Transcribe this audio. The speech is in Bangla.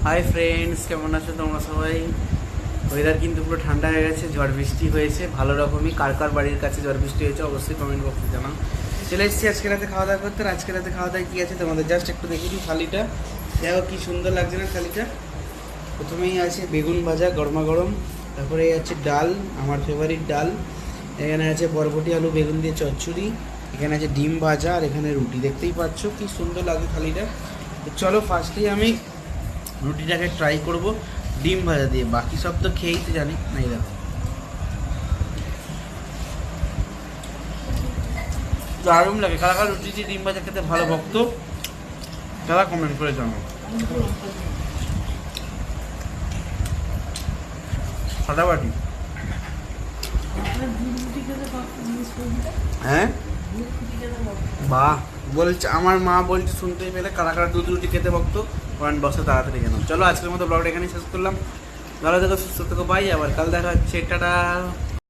হাই ফ্রেন্ডস, কেমন আছো তোমরা সবাই? ওয়েদার কিন্তু পুরো ঠান্ডা হয়ে গেছে, ঝড় বৃষ্টি হয়েছে ভালো রকমই। কার কার বাড়ির কাছে ঝড় বৃষ্টি হয়েছে অবশ্যই কমেন্ট বক্সে জানাও। চলে এসেছি আজকে রাতে খাওয়া দাওয়া করতে। আর আজকে রাতে খাওয়া দাওয়া কী আছে তোমাদের জাস্ট একটু দেখিয়ে দিই। থালিটা দেখো কি সুন্দর লাগছে না থালিটা। প্রথমেই আছে বেগুন ভাজা গরমা গরম, তারপরে আছে ডাল, আমার ফেভারিট ডাল। এখানে আছে বরবটি আলু বেগুন দিয়ে চচ্চড়ি, এখানে আছে ডিম ভাজা, আর এখানে রুটি। দেখতেই পাচ্ছ কি সুন্দর লাগে থালিটা। তো চলো ফার্স্টেই আমি রুটিটাকে ট্রাই করব ডিম ভাজা দিয়ে। বাকি সব তো খেয়েই তো জানি। নাই দেখো দারুণ লাগে। কারা কারা রুটি দিয়ে ডিম ভাজা খেতে ভালো ভক্ত তারা কমেন্ট করে জানাও। ফাটাফাটি। হ্যাঁ বাহ, বলছে আমার মা বলছে শুনতেই পেলে। কারা কারা দুধ রুটি খেতে ভক্ত কমেন্ট বক্সে তাড়াতাড়ি জানাও। চলো আজকের মতো ব্লগটা এখানেই শেষ করলাম। ভালো থেকো, সুস্থ থেকো, বাই। আবার কাল দেখা হচ্ছে। টাটা।